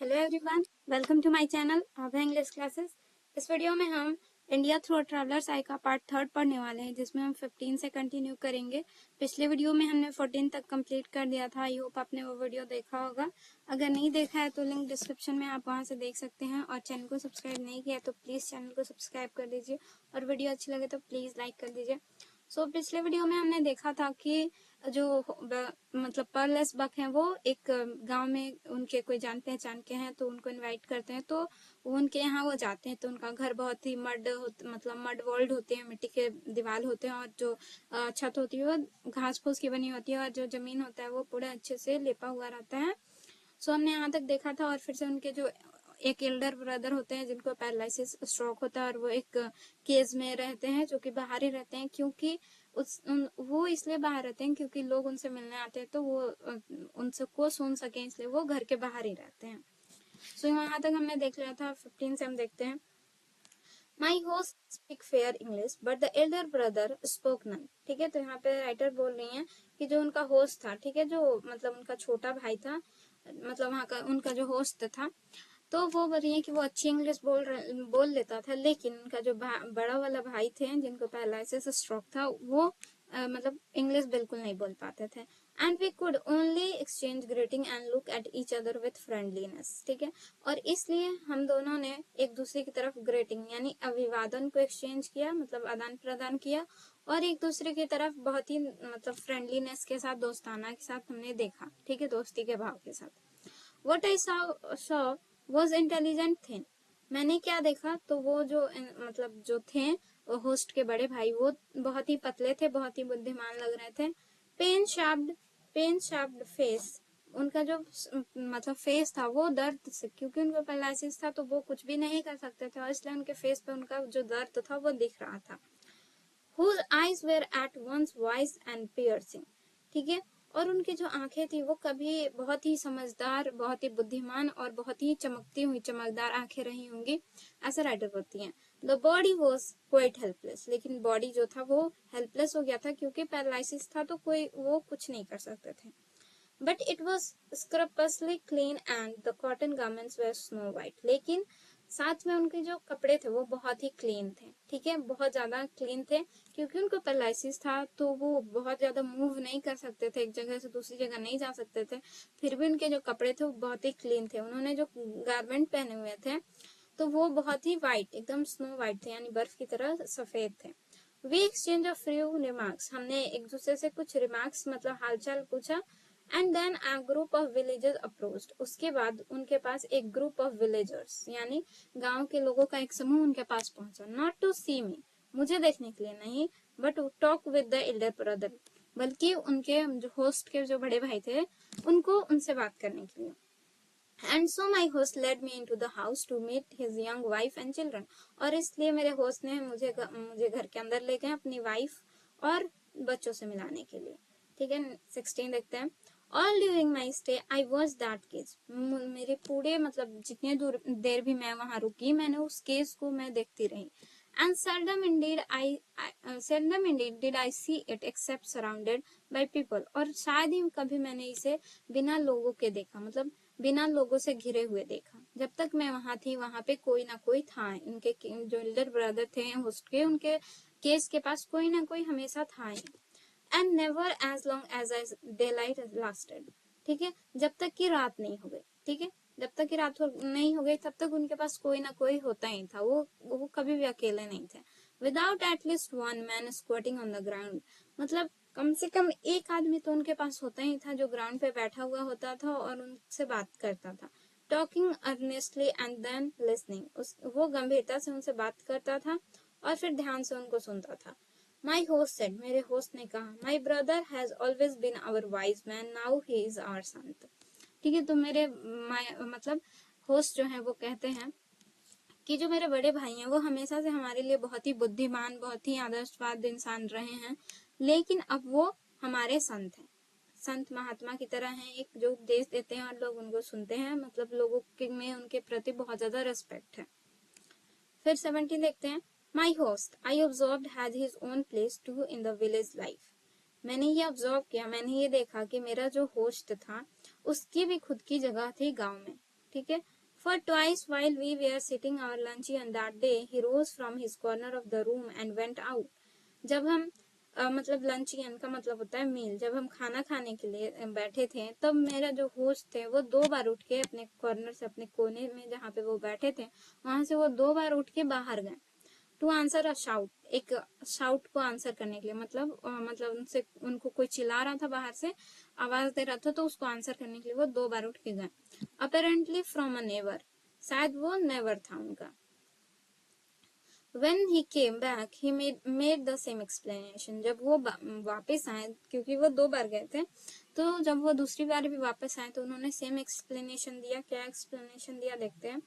Hello everyone, welcome to my channel. आप हैं English classes. इस वीडियो में हम इंडिया थ्रू ट्रैवलर्स आई का पार्ट 3 पढ़ने वाले हैं, जिसमें हम 15 से कंटिन्यू करेंगे। पिछले वीडियो में हमने 14 तक कंप्लीट कर दिया था। आई होप आपने वो वीडियो देखा होगा। अगर नहीं देखा है तो लिंक डिस्क्रिप्शन में आप वहां से देख सकते हैं, और चैनल को सब्सक्राइब नहीं किया तो प्लीज चैनल को सब्सक्राइब कर दीजिए, और वीडियो अच्छी लगे तो प्लीज लाइक कर दीजिए। पिछले वीडियो में हमने देखा था कि जो मतलब पर्ललेस बक हैं वो एक गांव में उनके कोई जान पहचान के हैं, तो उनको इनवाइट करते हैं। तो वो उनके यहाँ वो जाते हैं, तो उनका घर बहुत ही मतलब मड वर्ल्ड होते हैं, मिट्टी के दीवार होते हैं, और जो छत होती है वो घास फूस की बनी होती है, और जो जमीन होता है वो पूरा अच्छे से लेपा हुआ रहता है। हमने यहाँ तक देखा था। और फिर से उनके जो एक एल्डर ब्रदर होते हैं जिनको पैरालिसिस स्ट्रोक होता है, और वो एक केज में रहते हैं, जो कि बाहर ही रहते हैं, क्योंकि वो इसलिए बाहर रहते हैं क्योंकि लोग उनसे मिलने आते हैं, तो वो उनसे को सुन सके, इसलिए वो घर के बाहर ही रहते हैं। यहाँ तक हमने देख लिया था। 15 से हम देखते हैं। My host speak fair English but the elder brother spoke none. ठीक है, तो यहाँ पे राइटर बोल रही हैं कि जो उनका होस्ट था, ठीक है, जो मतलब उनका छोटा भाई था, मतलब वहाँ का उनका जो होस्ट था, तो वो बोल रही है कि वो अच्छी इंग्लिश बोल लेता था, लेकिन उनका जो बड़ा वाला भाई थे जिनको पैरालिसिस स्ट्रोक था, वो मतलब इंग्लिश बिल्कुल नहीं बोल पाते थे। And we could only exchange greeting and look at each other with friendliness. ठीक है, और इसलिए हम दोनों ने एक दूसरे की तरफ ग्रीटिंग यानी अभिवादन को एक्सचेंज किया, मतलब आदान प्रदान किया, और एक दूसरे की तरफ बहुत ही मतलब फ्रेंडलीनेस के साथ, दोस्ताना के साथ हमने देखा। ठीक है, दोस्ती के भाव के साथ। What I saw was intelligent thin। मैंने क्या देखा, तो वो जो मतलब जो थे वो होस्ट के बड़े भाई, वो बहुत ही पतले थे, बहुत ही बुद्धिमान लग रहे थे। पेन शार्प्ड फेस, उनका जो मतलब फेस था वो दर्द से, क्योंकि उनको पैरालिसिस था तो वो कुछ भी नहीं कर सकते थे, और इसलिए उनके फेस पे उनका जो दर्द था वो दिख रहा था। Whose eyes were at once wise and piercing। ठीक है, और उनकी जो आंखें थी वो कभी बहुत ही समझदार, बहुत ही बुद्धिमान, और बहुत ही चमकती हुई चमकदार आंखें रही होंगी, ऐसा राइटर बोलती हैं। The body was quite helpless, लेकिन बॉडी जो था वो हेल्पलेस हो गया था, क्योंकि पैरालिसिस था तो कोई वो कुछ नहीं कर सकते थे। But it was scrupulously clean and the cotton garments were snow white. लेकिन साथ में उनके जो कपड़े थे वो बहुत ही क्लीन थे। ठीक है, बहुत ज्यादा क्लीन थे, क्योंकि उनको पैरालिसिस था तो वो बहुत ज्यादा मूव नहीं कर सकते थे, एक जगह से दूसरी जगह नहीं जा सकते थे। फिर भी उनके जो कपड़े थे वो बहुत ही क्लीन थे। उन्होंने जो गारमेंट पहने हुए थे तो वो बहुत ही व्हाइट, एकदम स्नो व्हाइट थे, यानी बर्फ की तरह सफेद थे। We exchange of few remarks, हमने एक दूसरे से कुछ रिमार्क्स मतलब हालचाल पूछा। And then a group of villagers approached, उसके बाद उनके पास एक ग्रुप ऑफ विलेजर्स यानी गांव के लोगों का एक समूह उनके पास पहुंचा। नॉट टू सी मी, मुझे देखने के लिए नहीं, but talk with the elder brother, बल्कि उनके जो होस्ट के जो बड़े भाई थे उनको उनसे बात करने के लिए। And so my host led me in to the house to meet his young wife and children, और इसलिए मेरे होस्ट ने मुझे घर के अंदर ले गए अपनी वाइफ और बच्चों से मिलाने के लिए। ठीक है, 16 देखते हैं। All during my stay I watch that case, मेरे पूरे मतलब जितने देर भी मैं वहां रुकी, मैंने उस केस को मैं देखती रही। And seldom indeed did I see it except surrounded by people, और शायद ही कभी मैंने इसे बिना लोगों के देखा, मतलब बिना लोगों से घिरे हुए देखा। जब तक मैं वहां थी वहां पे कोई ना कोई था, इनके जो एल्डर ब्रदर थे होस्ट के, उनके केस के पास कोई ना कोई हमेशा था ही। And never as long as daylight lasted. ठीक है, जब तक की रात नहीं हो गई। ठीक है, जब तक की रात नहीं हो गई तब तक उनके पास कोई ना कोई होता ही था, वो कभी भी अकेले नहीं थे। Without at least one man squatting on the ground, मतलब कम से कम एक आदमी तो उनके पास होता ही था जो ग्राउंड पे बैठा हुआ होता था और उनसे बात करता था। Talking earnestly and then listening, वो गंभीरता से उनसे बात करता था और फिर ध्यान से उनको सुनता था। माई होस्ट सेड, मेरे होस्ट ने कहा, my brother has always been our wise man, now he is our sant. ठीक है, तो मेरे मतलब होस्ट जो है वो कहते हैं कि जो मेरे बड़े भाई हैं वो हमेशा से हमारे लिए बहुत ही बुद्धिमान, बहुत ही आदर्शवाद इंसान रहे हैं, लेकिन अब वो हमारे संत हैं, संत महात्मा की तरह हैं, एक जो उपदेश देते हैं और लोग उनको सुनते हैं, मतलब लोगों के में उनके प्रति बहुत ज्यादा रिस्पेक्ट है। फिर 17 देखते हैं। My host I observed had his own place too in the village life, मैंने ये ऑब्जर्व किया, मैंने ये देखा कि मेरा जो होस्ट था उसकी भी खुद की जगह थी गांव में। ठीक है। For twice while we were sitting our luncheon that day, he rose from his corner of the room and went out. जब हम मतलब लंचियन का मतलब होता है मील, जब हम खाना खाने के लिए बैठे थे तब मेरा जो होस्ट थे वो 2 बार उठ के अपने कॉर्नर से, अपने कोने में जहाँ पे वो बैठे थे वहां से वो 2 बार उठ के बाहर गए। टू आंसर अ शाउट, एक शाउट को आंसर करने के लिए, मतलब उनसे, उनको कोई चिल्ला रहा था बाहर से, आवाज दे रहा था, तो उसको आंसर करने के लिए वो 2 बार उठ के गए। अपेरेंटली फ्रॉम अ नेवर, शायद वो नेवर था उनका। When he came back, he made the same explanation. जब वो वापस आए, क्योंकि वो 2 बार गए थे, तो जब वो दूसरी बार भी वापस आए तो उन्होंने सेम एक्सप्लेनेशन दिया। क्या एक्सप्लेनेशन दिया देखते हैं।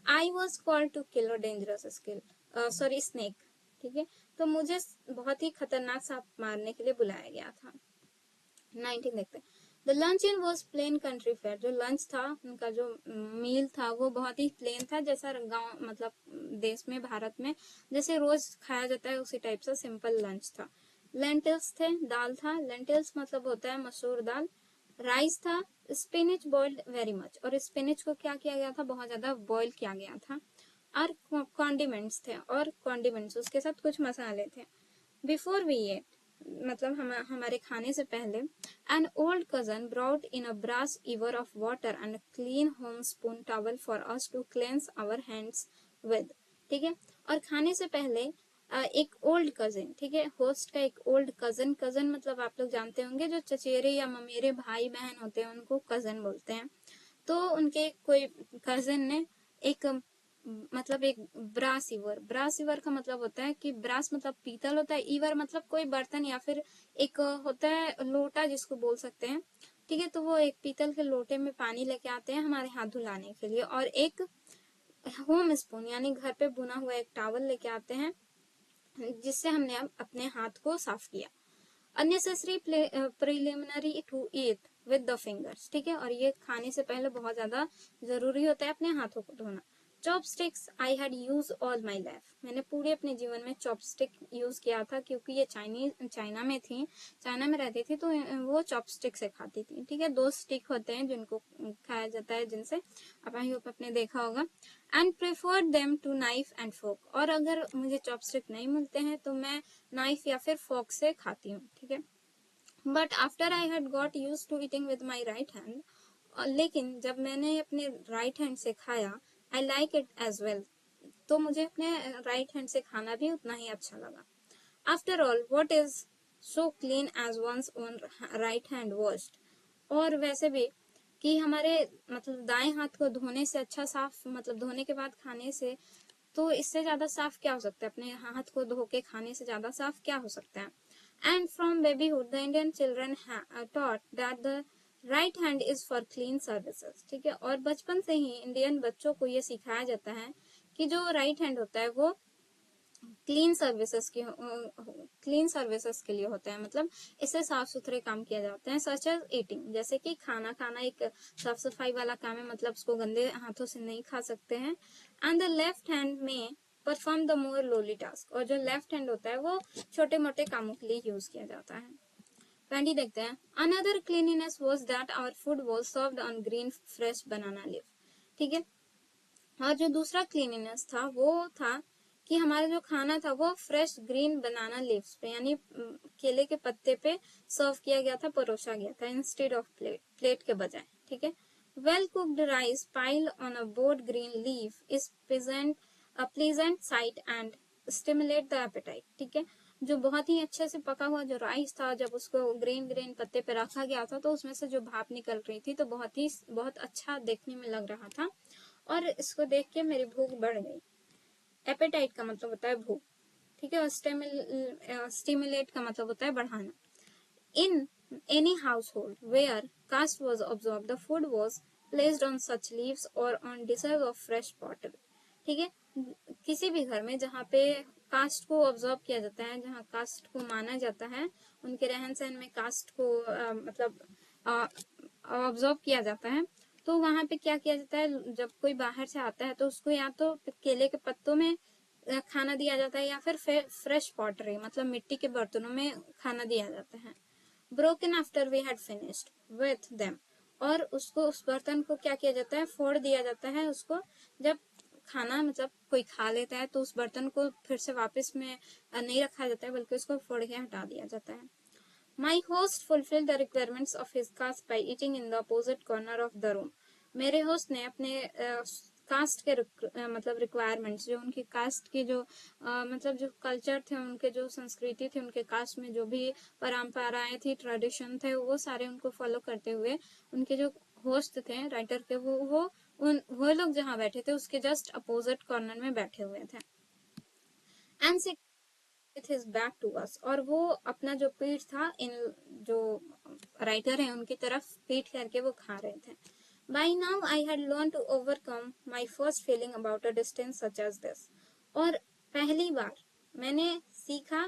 I was called to kill a dangerous snake, ठीक है, तो मुझे बहुत ही खतरनाक सांप मारने के लिए बुलाया गया था। 19 देखते हैं। The luncheon was plain country fare, जो लंच था उनका, जो मील था वो बहुत ही प्लेन था, जैसा गांव मतलब देश में, भारत में जैसे रोज खाया जाता है उसी टाइप से सिंपल लंच था। लेंटिल्स थे, दाल था, लेंटिल्स मतलब होता है मसूर दाल। राइस था, स्पिनिच बॉइल्ड वेरी मच, और स्पिनिच को क्या किया गया था, बहुत ज्यादा बॉइल किया गया था। और कॉन्डिमेंट्स थे, और कॉन्डिमेंट्स उसके साथ कुछ मसाले थे। बिफोर वी एट, मतलब हमारे खाने से पहले, an old cousin brought in a brass ewer of water and clean homespun towel for us to cleanse our hands with, ठीक है। और खाने से पहले एक ओल्ड कजिन, ठीक है, होस्ट का एक ओल्ड कजन, कजन मतलब आप लोग जानते होंगे जो चचेरे या ममेरे भाई बहन होते हैं उनको कजन बोलते हैं। तो उनके कोई कजन ने एक मतलब एक ब्रास ईवर, ब्रास ईवर का मतलब होता है कि ब्रास मतलब पीतल होता है, ईवर मतलब कोई बर्तन या फिर एक होता है लोटा जिसको बोल सकते हैं, ठीक है। तो वो एक पीतल के लोटे में पानी लेके आते हैं हमारे हाथ धुलाने के लिए, और एक होम स्पून यानी घर पे बुना हुआ एक टॉवल लेके आते हैं जिससे हमने अब अपने हाथ को साफ किया। Unnecessary preliminary to eat with the fingers, ठीक है, और ये खाने से पहले बहुत ज्यादा जरूरी होता है अपने हाथों को धोना। Chopsticks I had use all my life, मैंने पूरे अपने जीवन में चॉपस्टिक यूज किया था, क्योंकि ये चाइना में थी, चाइना में रहती थी, तो वो चॉपस्टिक से खाती थी, ठीक है। 2 स्टिक होते हैं जिनको खाया जाता है, जिनसे आपने देखा होगा। And prefer them to knife and fork, और अगर मुझे चॉपस्टिक नहीं मिलते हैं तो मैं नाइफ या फिर फोक से खाती हूँ, ठीक है। But after I had got use to eating with my right hand, लेकिन जब मैंने अपने राइट हैंड से खाया, I like it as well, तो मुझे अपने राइट हैंड से खाना भी उतना ही अच्छा लगा। After all what is so clean as one's own right hand washed, और वैसे भी कि हमारे मतलब दाएं हाथ को धोने से अच्छा साफ, मतलब धोने के बाद खाने से, तो इससे ज्यादा साफ क्या हो सकता है, अपने हाथ को धो के खाने से ज्यादा साफ क्या हो सकता है। And from babyhood the Indian children taught that the right hand is for clean services, ठीक है, और बचपन से ही इंडियन बच्चों को ये सिखाया जाता है कि जो राइट हैंड होता है वो क्लीन सर्विसेज के लिए होता है, मतलब इससे साफ सुथरे काम किया जाते हैं, सच एज ईटिंग, जैसे कि खाना खाना एक साफ सफाई वाला काम है, मतलब उसको गंदे हाथों से नहीं खा सकते हैं। एंड द लेफ्ट हैंड में perform the more lolly task, और जो लेफ्ट हैंड होता है वो छोटे मोटे कामों के लिए यूज किया जाता है। 20 देखते हैं। Another cleanliness was that our food was served on green fresh banana leaf, ठीक है। और जो दूसरा क्लीनिनेस था वो था कि हमारा जो खाना था वो फ्रेश ग्रीन बनाना लीव्स पे, यानी केले के पत्ते पे सर्व किया गया था, परोसा गया था, इंस्टेड ऑफ प्लेट के बजाय, ठीक है। Well cooked rice piled on a board green leaf is pleasant site and stimulate the apatite, ठीक है। जो बहुत ही अच्छे से पका हुआ जो राइस था, जब उसको ग्रीन ग्रीन पत्ते पे रखा गया था तो उसमें से जो भाप निकल रही थी, तो बहुत अच्छा देखने में लग रहा था, और इसको देख के मेरी भूख बढ़ गई। एपेटाइट का मतलब होता है भूख, ठीक है, और स्टिमुलेट का मतलब होता है बढ़ाना। In any household where caste was observed the food was placed on such leaves और on dishes of fresh water, ठीक है। किसी भी घर में जहाँ पे कास्ट को ऑब्जर्व किया जाता है, जहाँ कास्ट को माना जाता है, उनके रहन सहन में कास्ट को मतलब ऑब्जर्व किया जाता है, तो वहां पे क्या किया जाता है, जब कोई बाहर से आता है तो उसको या तो केले के पत्तों में खाना दिया जाता है, या फिर फ्रेश पॉटरी मतलब मिट्टी के बर्तनों में खाना दिया जाता है। Broken after we had finished with them, और उसको उस बर्तन को क्या किया जाता है, फोड़ दिया जाता है उसको। जब खाना मतलब कोई खा लेता है तो उस बर्तन को फिर से वापस में नहीं रखा जाता है, बल्कि उसको फोड़ के हटा दिया जाता है। My host fulfilled the requirements of his caste by eating in the opposite corner of the room. मेरे होस्ट ने अपने कास्ट के मतलब रिक्वायरमेंट्स, जो उनकी कास्ट की जो मतलब जो कल्चर थे, उनके जो संस्कृति थी, उनके कास्ट में जो भी परंपराएं थी, ट्रेडिशन थे, वो सारे उनको फॉलो करते हुए उनके जो होस्ट थे राइटर के, वो लोग जहाँ बैठे थे उसके जस्ट अपोजिट कॉर्नर में बैठे हुए थे। And with his back to us, और वो अपना जो पीठ था इन जो राइटर है उनकी तरफ पीठ करके वो खा रहे थे। By now I had learn to overcome my first feeling about a distance such as this. और पहली बार मैंने सीखा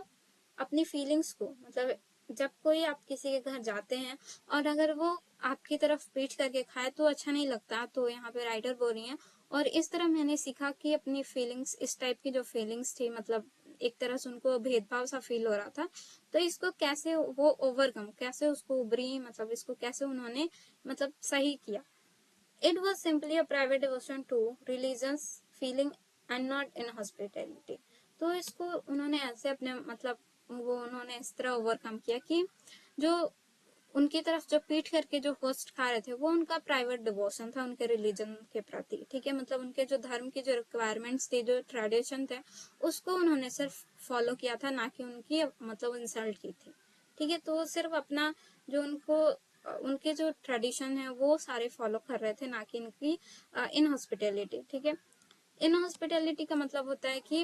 अपनी फीलिंग्स को, मतलब जब कोई आप किसी के घर जाते हैं और अगर वो आपकी तरफ पीठ करके खाए तो अच्छा नहीं लगता, तो यहाँ पे राइटर बोल रही हैं। और इस तरह मैंने सीखा कि अपनी फीलिंग्स, इस टाइप की जो फीलिंग्स थी, मतलब एक तरह से उनको भेदभाव सा फील हो रहा था, तो इसको कैसे वो ओवरकम, कैसे उसको उभरी, मतलब इसको कैसे उन्होंने मतलब सही किया। It was simply a private devotion to religious feeling and not in hospitality. तो इसको उन्होंने ऐसे अपने मतलब वो उन्होंने इस तरह ओवरकम किया कि जो उनकी तरफ जो पीठ करके जो होस्ट खा रहे थे वो उनका प्राइवेट डिवोशन था उनके रिलीजन के प्रति, ठीक है। मतलब उनके जो धर्म की जो रिक्वायरमेंट्स थी, जो ट्रेडिशन थे, उसको उन्होंने सिर्फ फॉलो किया था, ना कि उनकी मतलब इंसल्ट की थी, ठीक है। तो सिर्फ अपना जो उनके जो ट्रेडिशन है वो सारे फॉलो कर रहे थे, ना कि इनकी इनहॉस्पिटैलिटी, ठीक है। इनहॉस्पिटैलिटी का मतलब होता है कि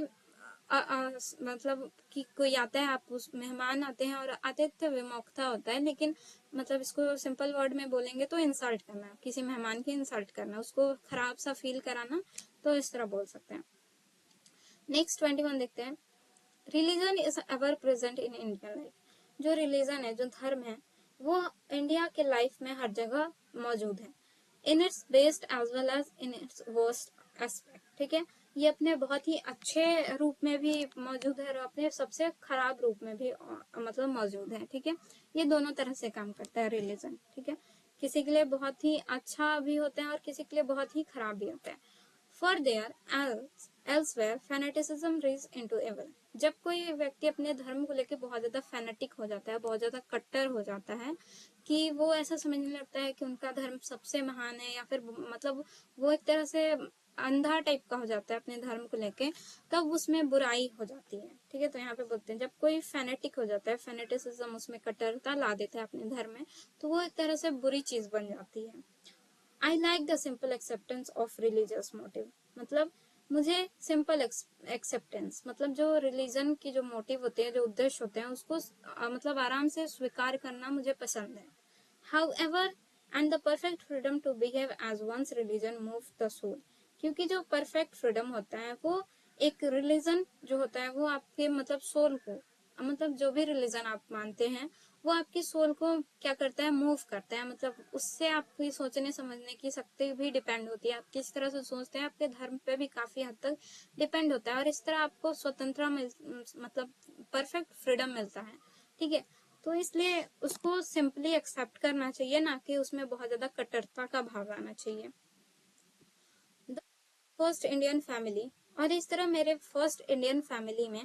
मतलब कि कोई आता है, आप उस मेहमान आते हैं और आतिथ्य विमुखता होता है, लेकिन मतलब इसको सिंपल वर्ड में बोलेंगे तो इंसल्ट करना, किसी मेहमान की इंसल्ट करना, उसको खराब सा फील कराना, तो इस तरह बोल सकते हैं। नेक्स्ट 21 देखते हैं। Religion is ever present in Indian life. जो रिलीजन है, जो धर्म है, वो इंडिया के लाइफ में हर जगह मौजूद है। In its best as well as in its worst aspect, ठीक है। ये अपने बहुत ही अच्छे रूप में भी मौजूद है और अपने सबसे खराब रूप में भी मतलब मौजूद है, ठीक है। ये दोनों तरह से काम करता है रिलीजन, ठीक है। किसी के लिए बहुत ही अच्छा भी होता है और किसी के लिए बहुत ही खराब भी होता है। For their elsewhere fanaticism reads into evil। जब कोई व्यक्ति अपने धर्म को लेकर बहुत ज्यादा फैनेटिक हो जाता है, बहुत ज्यादा कट्टर हो जाता है, कि वो ऐसा समझने लगता है कि उनका धर्म सबसे महान है, या फिर मतलब वो एक तरह से अंधा टाइप का हो जाता है अपने धर्म को लेके, तब उसमें बुराई हो जाती है, ठीक है। तो यहाँ पे बोलते हैं जब कोई फैनेटिक हो जाता है, फैनेटिसिज्म, उसमें कट्टरता ला देता है अपने धर्म में, तो वो एक तरह से बुरी चीज बन जाती है। I like the simple acceptance of religious motive. मतलब मुझे सिंपल एक्सेप्टेंस, मतलब जो रिलीजन की जो मोटिव होते हैं, जो उद्देश्य होते हैं, उसको मतलब आराम से स्वीकार करना मुझे पसंद है। However and the perfect freedom to behave as one's religion move the soul. क्योंकि जो परफेक्ट फ्रीडम होता है वो एक रिलीजन जो होता है वो आपके मतलब सोल को, मतलब जो भी रिलीजन आप मानते हैं वो आपकी सोल को क्या करता है, मूव करता है। मतलब उससे आपकी सोचने समझने की शक्ति भी डिपेंड होती है, आप किस तरह से सोचते हैं आपके धर्म पे भी काफी हद तक डिपेंड होता है, और इस तरह आपको स्वतंत्रता मतलब परफेक्ट फ्रीडम मिलता है, ठीक है। तो इसलिए उसको सिंपली एक्सेप्ट करना चाहिए, ना कि उसमें बहुत ज्यादा कट्टरता का भाव आना चाहिए। फर्स्ट इंडियन फैमिली, और इस तरह मेरे फर्स्ट इंडियन फैमिली में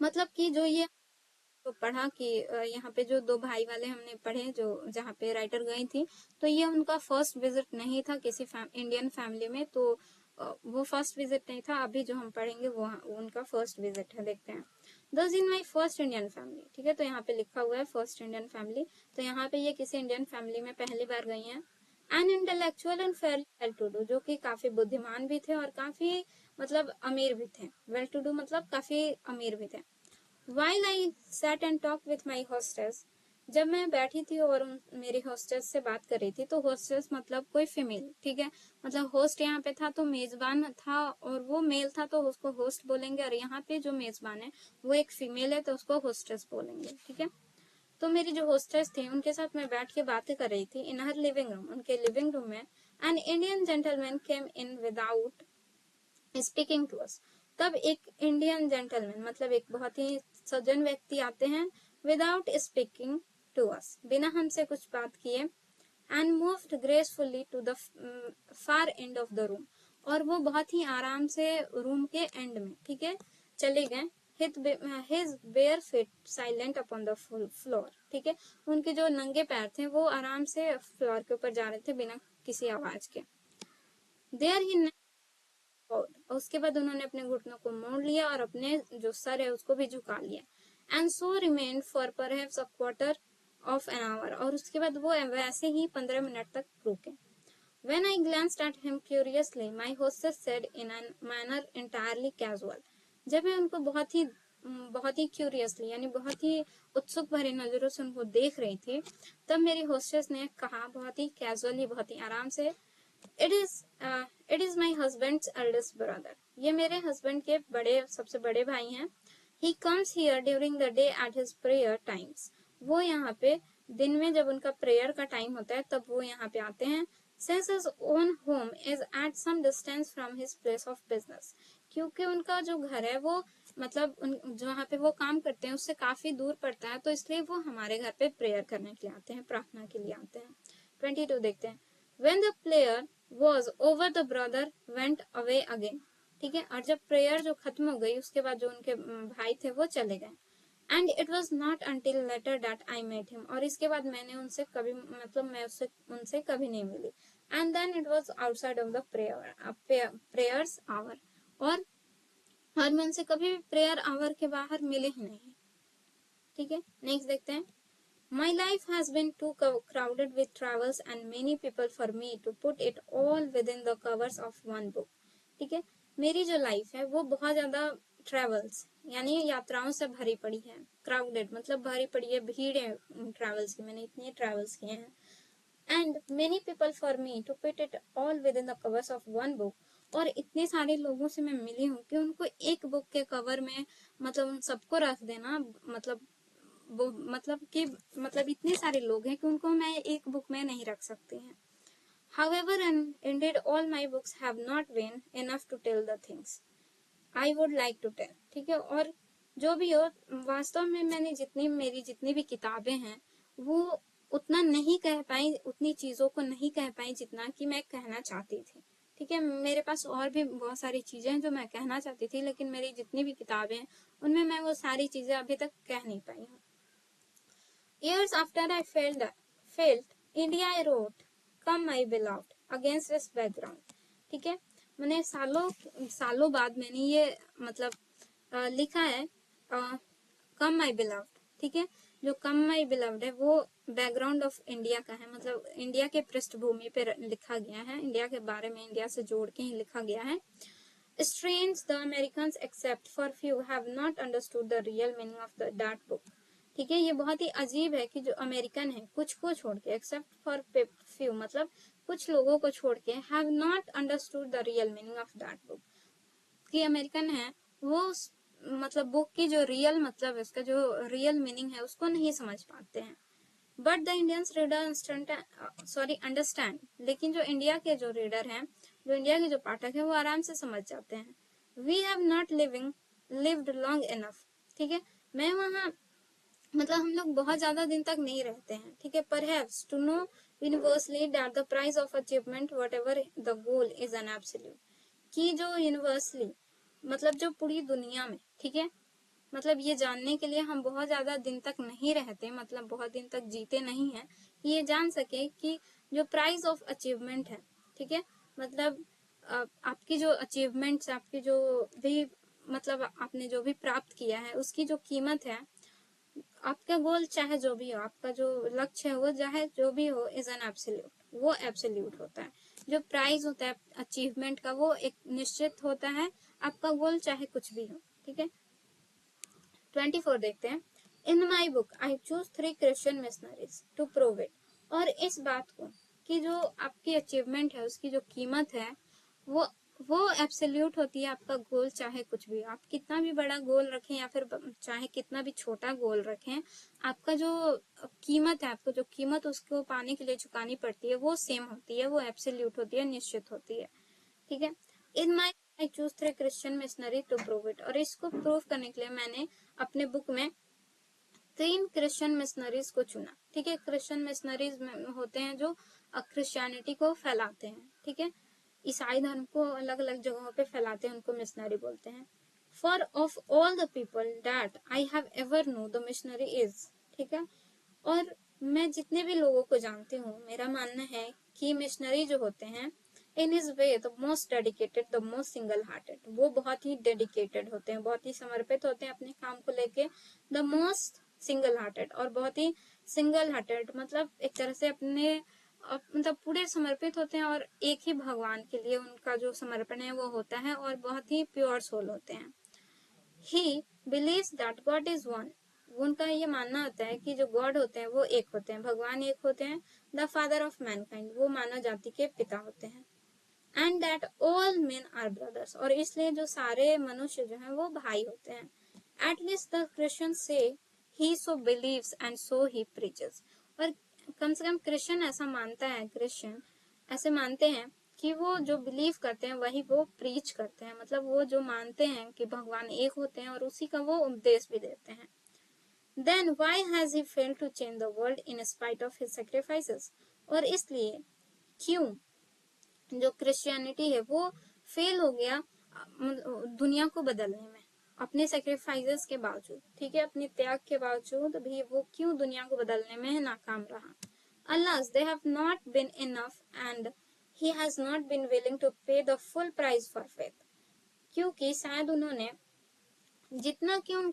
मतलब कि जो ये तो पढ़ा कि यहाँ पे जो दो भाई वाले हमने पढ़े, जो जहाँ पे राइटर गई थी, तो ये उनका फर्स्ट विजिट नहीं था किसी इंडियन फैमिली में, तो वो फर्स्ट विजिट नहीं था। अभी जो हम पढ़ेंगे वो उनका फर्स्ट विजिट है, देखते हैं। दस इन माई फर्स्ट इंडियन फैमिली, ठीक है। तो यहाँ पे लिखा हुआ है फर्स्ट इंडियन फैमिली, तो यहाँ पे ये किसी इंडियन फैमिली में पहली बार गई हैं। An intellectual and fairly well to do, जो कि काफी बुद्धिमान भी थे और काफी मतलब अमीर भी थे। वेल टू डू मतलब काफी अमीर भी थे। While I sat and talked with my hostess, जब मैं बैठी थी और मेरी हॉस्टेस से बात कर रही थी, तो हॉस्टेस मतलब कोई फीमेल, ठीक है। मतलब होस्ट यहाँ पे था तो मेजबान था, और वो मेल था तो उसको होस्ट बोलेंगे, और यहाँ पे जो मेजबान है वो एक फीमेल है तो उसको होस्टेस बोलेंगे, ठीक है। तो मेरी जो होस्टेस थी उनके साथ मैं बैठ के बातें कर रही थी। इन हर लिविंग रूम, उनके लिविंग रूम में an Indian gentleman came in without speaking to us. तब एक इंडियन जेंटलमैन मतलब एक बहुत ही सज्जन व्यक्ति आते हैं, विदाउट स्पीकिंग टू अस, बिना हमसे कुछ बात किए। and moved gracefully to the far end of the room. और वो बहुत ही आराम से रूम के एंड में, ठीक है, चले गए. His bare feet silent upon the floor. ठीक है, उनके जो नंगे पैर थे वो आराम से फ्लोर के ऊपर जा रहे थे बिना किसी आवाज के. There he और उसके बाद उन्होंने अपने घुटनों को मोड़ लिया और अपने जो सर है उसको भी झुका लिया. And so remained for perhaps a quarter of an hour. और उसके बाद वो वैसे ही 15 मिनट तक रुके. When I glanced at him curiously, my hostess said in a manner entirely casual. जब मैं उनको बहुत ही क्यूरियसली यानी बहुत ही उत्सुक भरे नजरों से उनको देख रही थी, तब मेरी होस्टेस ने कहा बहुत ही कैजुअली, बहुत ही आराम से, it is my husband's eldest brother. ये मेरे हस्बैंड के सबसे बड़े भाई हैं. He comes here during the day at his prayer times. वो यहाँ पे दिन में जब उनका प्रेयर का टाइम होता है तब वो यहाँ पे आते हैं. Since his own home is at some distance from his place of business. क्योंकि उनका जो घर है वो मतलब जहाँ पे वो काम करते हैं उससे काफी दूर पड़ता है, तो इसलिए वो हमारे घर पे प्रेयर करने के लिए आते हैं, प्रार्थना के लिए आते हैं. 22 देखते हैं. When the prayer was over, the brother went away again. ठीक है, और जब प्रेयर जो खत्म हो गई उसके बाद जो उनके भाई थे वो चले गए. And it was not until later that I met him. और इसके बाद मैंने उनसे कभी मैं उनसे कभी नहीं मिली. And then it was outside of the prayers hour. और मैं उनसे कभी भी प्रेयर आवर के बाहर मिले ही नहीं. ठीक है, नेक्स्ट देखते हैं. My life has been too crowded with travels and many people for me to put it all within the covers of one book. ठीक है, मेरी जो लाइफ है वो बहुत ज्यादा ट्रेवल्स यानी यात्राओं से भरी पड़ी है. क्राउडेड मतलब भरी पड़ी है, भीड़ है ट्रेवल्स की, मैंने इतने ट्रेवल्स किए हैं. And many people for me to put it all within the covers of one book. और इतने सारे लोगों से मैं मिली हूँ कि उनको एक बुक के कवर में मतलब उन सबको रख देना, मतलब इतने सारे लोग हैं कि उनको मैं एक बुक में नहीं रख सकती हैं. However, and indeed all my books have not been enough to tell the things I would like to tell. ठीक है, और जो भी हो वास्तव में मेरी जितनी भी किताबें हैं वो उतना नहीं कह पाई, उतनी चीजों को नहीं कह पाई जितना कि मैं कहना चाहती थी. ठीक है, मेरे पास और भी बहुत सारी चीजें हैं जो मैं कहना चाहती थी, लेकिन मेरी जितनी भी किताबें हैं उनमें मैं वो सारी चीजें अभी तक कह नहीं पाई हूँ. Years after I felt India I wrote, Come my beloved, against this background. ठीक है, मैंने सालों बाद मैंने ये लिखा है कम माई बिलव्ड. ठीक है, जो कम माई बिलव्ड है वो बैकग्राउंड ऑफ इंडिया का है, मतलब इंडिया के पृष्ठभूमि पे लिखा गया है, इंडिया के बारे में इंडिया से जोड़ के ही लिखा गया है. Strange the Americans except for few have not understood the real meaning of that book. ठीक है, ये बहुत ही अजीब है कि जो अमेरिकन है कुछ को छोड़ के, एक्सेप्ट फॉर फ्यू मतलब कुछ लोगों को छोड़ के, have not understood the real meaning of that book. कि अमेरिकन है वो मतलब बुक की जो रियल मतलब है, उसका जो रियल मीनिंग है उसको नहीं समझ पाते हैं. But the Indians reader understand. लेकिन जो इंडिया के जो रीडर हैं, जो इंडिया के जो पाठक हैं वो आराम से समझ जाते हैं. We have not lived long enough. ठीक है, मैं वहाँ मतलब हम लोग बहुत ज्यादा दिन तक नहीं रहते हैं. ठीक है, perhaps to know universally that the price of achievement whatever the goal is an absolute. कि जो यूनिवर्सली मतलब जो पूरी दुनिया में, ठीक है, मतलब ये जानने के लिए हम बहुत ज्यादा दिन तक नहीं रहते, मतलब बहुत दिन तक जीते नहीं हैं, कि ये जान सके कि जो प्राइस ऑफ अचीवमेंट है, ठीक है, मतलब आपकी जो अचीवमेंट्स, आपकी जो भी मतलब आपने जो भी प्राप्त किया है उसकी जो कीमत है, आपका गोल चाहे जो भी हो, आपका जो लक्ष्य है वो चाहे जो भी हो, इज एन एब्सोल्यूट. वो एब्सोल्यूट होता है. जो प्राइस होता है अचीवमेंट का वो एक निश्चित होता है, आपका गोल चाहे कुछ भी हो. ठीक है, 24 देखते हैं. In my book I choose 3 Christian missionaries to prove it. और इस बात को कि जो आपकी अचीवमेंट है उसकी जो कीमत है वो एब्सोल्यूट होती है. आपका गोल चाहे कुछ भी, आप कितना भी बड़ा गोल रखें या फिर चाहे कितना भी छोटा गोल रखें, आपका जो कीमत है, आपको जो कीमत उसको पाने के लिए चुकानी पड़ती है वो सेम होती है, वो एब्सोल्यूट होती है, निश्चित होती है. ठीक है, in my I choose 3 Christian missionary to prove it. और इसको प्रूव करने के लिए मैंने अपने बुक में 3 क्रिश्चियन मिशनरीज को चुना. ठीक है, क्रिश्चियन मिशनरीज होते हैं जो क्रिश्चियनिटी को फैलाते हैं, ठीक है। ईसाई धर्म को अलग अलग जगहों पे फैलाते हैं, उनको मिशनरी बोलते हैं। For of all the people that I have ever know the missionary is, ठीक है। और मैं जितने भी लोगों को जानती हूँ, मेरा मानना है कि मिशनरी जो होते हैं in his way the most dedicated, the most single hearted, वो बहुत ही डेडिकेटेड होते हैं, बहुत ही समर्पित होते हैं अपने काम को लेके। द मोस्ट सिंगल हार्टेड, और बहुत ही सिंगल हार्टेड मतलब एक तरह से अपने मतलब पूरे समर्पित होते हैं, और एक ही भगवान के लिए उनका जो समर्पण है वो होता है, और बहुत ही प्योर सोल होते हैं। He believes that God is one. उनका ये मानना होता है कि जो गॉड होते हैं वो एक होते हैं, भगवान एक होते हैं। द फादर ऑफ मैनकाइंड, वो मानव जाति के पिता होते हैं। And that all men are brothers, और इसलिए जो सारे मनुष्य जो हैं वो भाई होते हैं। एट लीस्ट द क्रिश्चियन से he so believes and so he preaches, और कम से कम क्रिश्चियन ऐसा मानता है, क्रिश्चियन ऐसे मानते हैं कि वो जो बिलीव करते हैं वही वो प्रीच करते हैं, मतलब वो जो मानते हैं कि भगवान एक होते हैं और उसी का वो उपदेश भी देते हैं। Then why has he failed to change the world in spite of his sacrifices? और इसलिए क्यों जो क्रिश्चियनिटी है वो फेल हो गया दुनिया को बदलने में, अपने सेक्रीफाइसेस के बावजूद, ठीक है, अपने त्याग के बावजूद भी वो क्यों दुनिया को बदलने में नाकाम रहा। Alas, they have not been enough and he has not been willing to pay the full price for faith. क्योंकि शायद उन्होंने जितना कि उन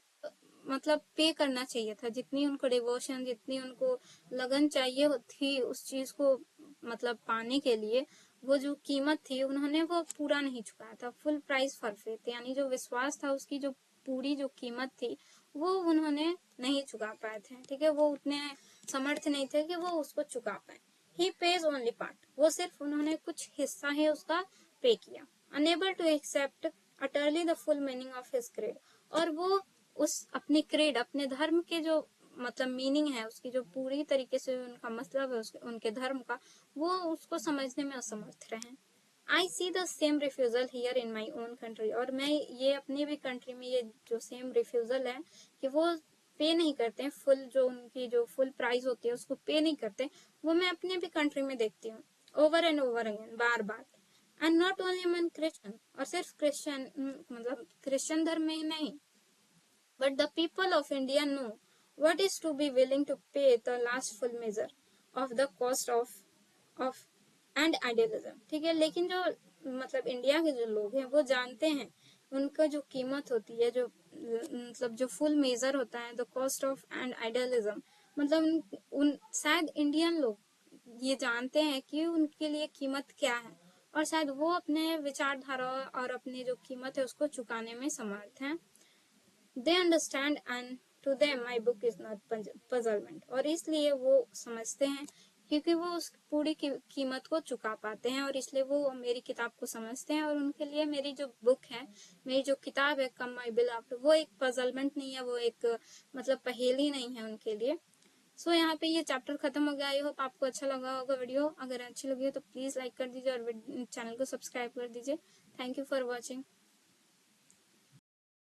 मतलब पे करना चाहिए था, जितनी उनको डिवोशन, जितनी उनको लगन चाहिए थी उस चीज को मतलब पाने के लिए, वो जो कीमत थी उन्होंने वो पूरा नहीं चुकाया था। फुल प्राइस फॉर फेथ, यानी जो विश्वास था उसकी जो पूरी जो कीमत थी वो उन्होंने नहीं चुका पाए थे, ठीक है। वो उतने समर्थ नहीं थे कि वो उसको चुका पाए। ही पेज ओनली पार्ट, वो सिर्फ उन्होंने कुछ हिस्सा ही उसका पे किया। Unable to accept utterly the full meaning of his creed, और वो उस अपनी क्रेड, अपने धर्म के जो मतलब मीनिंग है, उसकी जो पूरी तरीके से उनका मतलब है उनके धर्म का, वो उसको समझने में असमर्थ रहे। I see the same refusal here in my own country, और मैं ये अपनी भी कंट्री में ये जो सेम रिफ्यूजल है कि वो पे नहीं करते हैं फुल, जो उनकी जो फुल प्राइस होती है उसको पे नहीं करते, वो मैं अपने भी कंट्री में देखती हूँ over and over again, bar bar. And not only among Christian, और सिर्फ क्रिश्चियन मतलब क्रिश्चियन धर्म में ही नहीं, but the people of India know what is to be willing to pay the last full measure of the cost of and idealism, ठीक है। लेकिन जो मतलब इंडिया के जो लोग हैं वो जानते हैं उनका जो कीमत होती है, जो मतलब जो फुल मेजर होता है, the cost of and idealism, मतलब उन शायद इंडियन लोग ये जानते हैं कि उनके लिए कीमत क्या है, और शायद वो अपने विचारधारा और अपनी जो कीमत है उसको चुकाने में समर्थ हैं। They understand and to them my book is not puzzlement, और इसलिए वो समझते हैं क्योंकि वो उस पूरी कीमत को चुका पाते हैं, और इसलिए वो मेरी किताब को समझते हैं, और उनके लिए मेरी जो बुक है, मेरी जो किताब है कम माई बिलव्ड, वो एक पजलमेंट नहीं है, वो एक मतलब पहेली नहीं है उनके लिए। सो यहाँ पे ये चैप्टर खत्म हो गया। आई होप आपको अच्छा लगा होगा वीडियो। अगर अच्छी लगी हो तो प्लीज लाइक कर दीजिए और चैनल को सब्सक्राइब कर दीजिए। Thank you for watching.